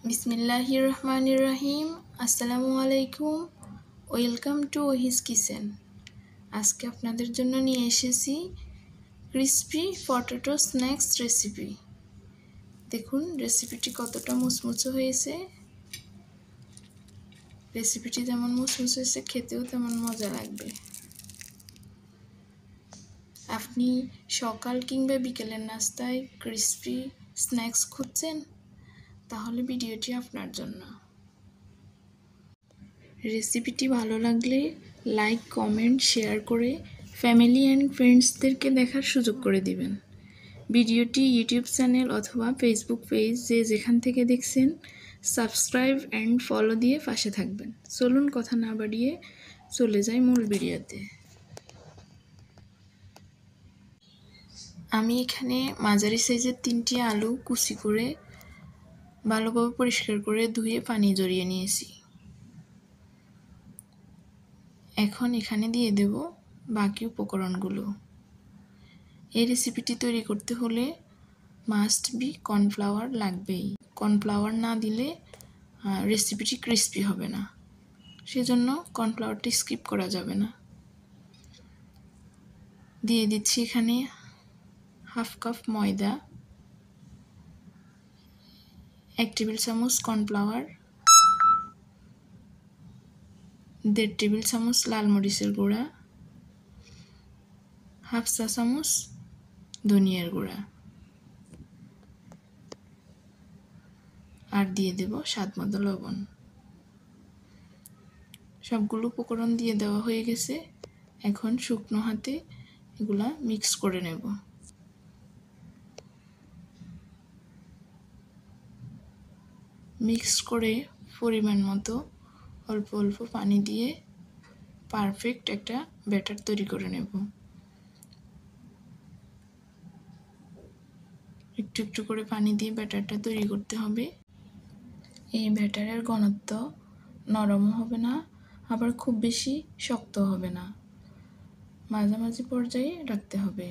বিসমিল্লাহির রহমানির রহিম। আসসালামু আলাইকুম। ওয়েলকাম টু ওহিস কিচেন। আজকে আপনাদের জন্য নিয়ে এসেছি ক্রিসপি পটেটো স্ন্যাক্স রেসিপি। দেখুন রেসিপিটি কতটা মুচমুচে হয়েছে। রেসিপিটি যেমন মুচমুচে হয়েছে, খেতেও তেমন মজা লাগবে। আপনি সকাল কিংবা বিকেলের নাস্তায় ক্রিসপি স্ন্যাক্স খুঁজছেন? তাহলে ভিডিওটি আপনার জন্য। রেসিপিটি ভালো লাগলে লাইক, কমেন্ট, শেয়ার করে ফ্যামিলি অ্যান্ড ফ্রেন্ডসদেরকে দেখার সুযোগ করে দিবেন। ভিডিওটি ইউটিউব চ্যানেল অথবা ফেসবুক পেজ যেখান থেকে দেখছেন সাবস্ক্রাইব অ্যান্ড ফলো দিয়ে পাশে থাকবেন। চলুন কথা না বাড়িয়ে চলে যাই মূল ভিডিওতে। আমি এখানে মাঝারি সাইজের 3টি আলু কুচি করে ভালোভাবে পরিষ্কার করে ধুয়ে পানি ঝরিয়ে নিয়েছি। এখন এখানে দিয়ে দেব বাকি উপকরণগুলো। এই রেসিপিটি তৈরি করতে হলে মাস্ট বি কর্নফ্লাওয়ার লাগবেই। কর্নফ্লাওয়ার না দিলে রেসিপিটি ক্রিস্পি হবে না, সেজন্য কর্নফ্লাওয়ারটি স্কিপ করা যাবে না। দিয়ে দিচ্ছি এখানে হাফ কাপ ময়দা, 1 টেবিল চামচ কর্নফ্লাওয়ার, 1.5 টেবিল চামচ লাল মরিচের গুঁড়া, হাফ চা চামচ ধনিয়ার গুঁড়া, আর দিয়ে দেব স্বাদ মতো লবণ। সবগুলো উপকরণ দিয়ে দেওয়া হয়ে গেছে। এখন শুকনো হাতে এগুলা মিক্স করে নেব। মিক্স করে পরিমাণ মতো অল্প অল্প পানি দিয়ে পারফেক্ট একটা ব্যাটার তৈরি করে নেব। একটু একটু করে পানি দিয়ে ব্যাটারটা তৈরি করতে হবে। এই ব্যাটারের ঘনত্ব নরমও হবে না, আবার খুব বেশি শক্ত হবে না, মাঝামাঝি পর্যায়ে রাখতে হবে।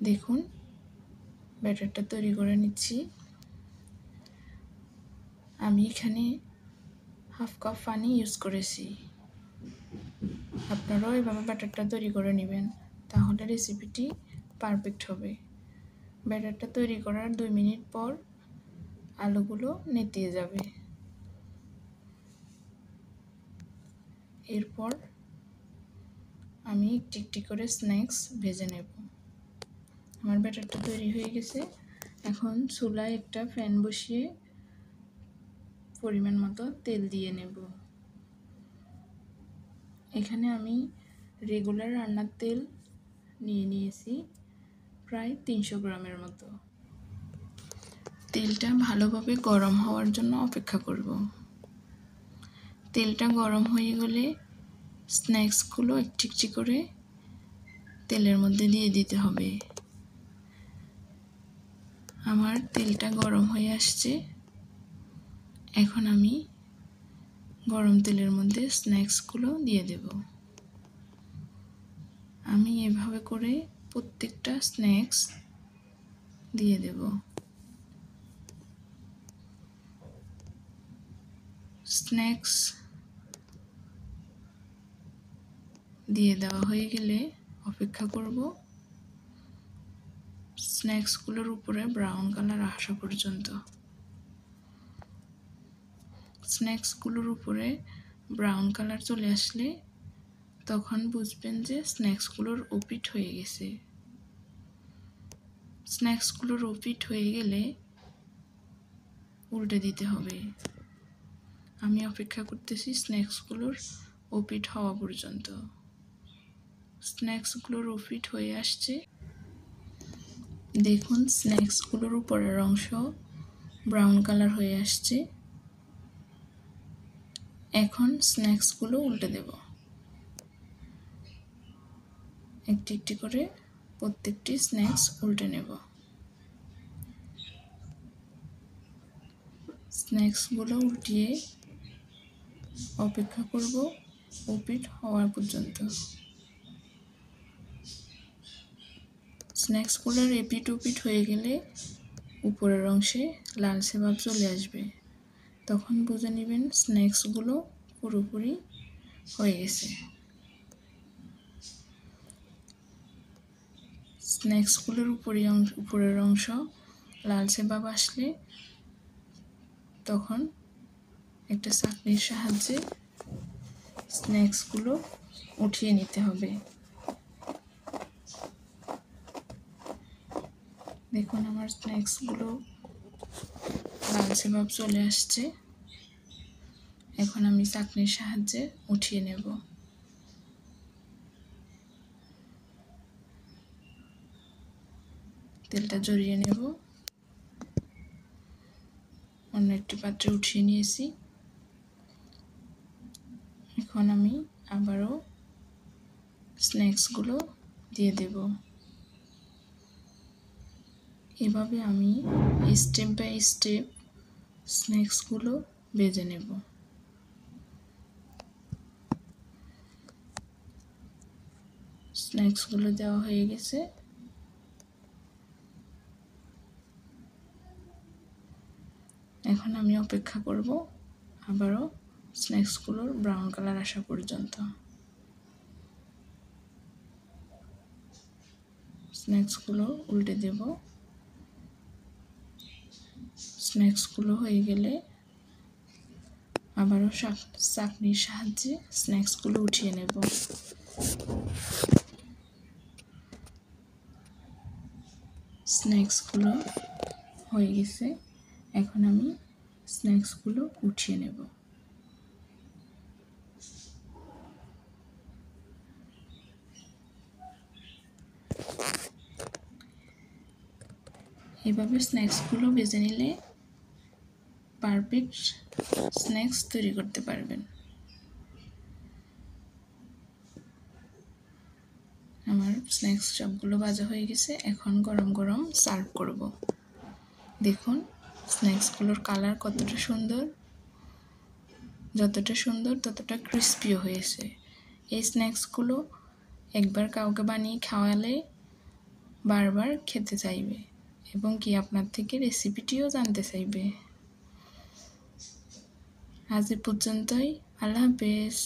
দেখুন ব্যাটারটা তৈরি করে নিচ্ছি। আমি এখানে হাফ কাপ পানি ইউজ করেছি। আপনারাও এভাবে ব্যাটারটা তৈরি করে নেবেন, তাহলে রেসিপিটি পারফেক্ট হবে। ব্যাটারটা তৈরি করার 2 মিনিট পর আলুগুলো নেতিয়ে যাবে। এরপর আমি একটি একটি করে স্ন্যাক্স ভেজে নেব। আমার ব্যাটারটা তৈরি হয়ে গেছে। এখন চুলায় একটা প্যান বসিয়ে পরিমাণ মতো তেল দিয়ে নেব। এখানে আমি রেগুলার রান্নার তেল নিয়েছি প্রায় 300 গ্রামের মতো। তেলটা ভালোভাবে গরম হওয়ার জন্য অপেক্ষা করব। তেলটা গরম হয়ে গেলে স্ন্যাক্সগুলো একটি একটি করে তেলের মধ্যে দিয়ে দিতে হবে। আমার তেলটা গরম হয়ে আসছে। এখন আমি গরম তেলের মধ্যে স্ন্যাক্সগুলো দিয়ে দেব। আমি এভাবে করে প্রত্যেকটা স্ন্যাক্স দিয়ে দেব। স্ন্যাক্স দিয়ে দেওয়া হয়ে গেলে অপেক্ষা করব স্ন্যাক্সগুলোর উপরে ব্রাউন কালার আসা পর্যন্ত। স্ন্যাক্সগুলোর উপরে ব্রাউন কালার চলে আসলে তখন বুঝবেন যে স্ন্যাক্সগুলোর ওপিট হয়ে গেছে। স্ন্যাক্সগুলোর ওপিট হয়ে গেলে উল্টে দিতে হবে। আমি অপেক্ষা করতেছি স্ন্যাক্সগুলোর ওপিট হওয়া পর্যন্ত। স্ন্যাক্সগুলোর ওপিট হয়ে আসছে। দেখুন স্ন্যাক্সগুলোর উপরের অংশ ব্রাউন কালার হয়ে আসছে। এখন স্ন্যাক্সগুলো উল্টে দেব। একটি একটি করে প্রত্যেকটি স্ন্যাক্স উল্টে নেব। স্ন্যাক্সগুলো উল্টিয়ে অপেক্ষা করব ওপিট হওয়ার পর্যন্ত। স্ন্যাক্সগুলোর এপিট ওপিট হয়ে গেলে উপরের অংশে লালচে ভাব চলে আসবে, তখন বুঝে নেবেন স্ন্যাক্সগুলো পুরোপুরি হয়ে গেছে। স্ন্যাক্সগুলোর উপরের অংশ লালচে ভাব আসলে তখন একটা চাকনির সাহায্যে স্ন্যাক্সগুলো উঠিয়ে নিতে হবে। দেখুন আমার স্ন্যাক্সগুলো লালচে ভাব চলে আসছে, এখন আমি চাকনির সাহায্যে উঠিয়ে নেব। তেলটা জড়িয়ে নেব, অন্য একটি পাত্রে উঠিয়ে নিয়েছি। এখন আমি আবারও স্ন্যাক্সগুলো দিয়ে দেব। এভাবে আমি স্টেপ বাই স্টেপ স্ন্যাক্সগুলো ভেজে নেব। স্ন্যাক্সগুলো দেওয়া হয়ে গেছে, এখন আমি অপেক্ষা করব আবারও স্ন্যাক্সগুলোর ব্রাউন কালার আসা পর্যন্ত। স্ন্যাক্সগুলো উল্টে দেব। স্ন্যাক্সগুলো হয়ে গেলে আবারও চাকনির সাহায্যে স্ন্যাক্সগুলো উঠিয়ে নেব। স্ন্যাক্সগুলো হয়ে গেছে, এখন আমি স্ন্যাক্সগুলো উঠিয়ে নেব। এভাবে স্ন্যাক্সগুলো ভেজে নিলে পারফেক্ট স্ন্যাক্স তৈরি করতে পারবেন। আমার স্ন্যাক্স সবগুলো ভাজা হয়ে গেছে, এখন গরম গরম সার্ভ করব। দেখুন স্ন্যাক্সগুলোর কালার কতটা সুন্দর, যতটা সুন্দর ততটা ক্রিস্পিও হয়েছে। এই স্ন্যাক্সগুলো একবার কাউকে বানিয়ে খাওয়ালে বারবার খেতে চাইবে এবং কি আপনার থেকে রেসিপিটিও জানতে চাইবে। আজ এ পর্যন্তই, আল্লাহ হাফেজ।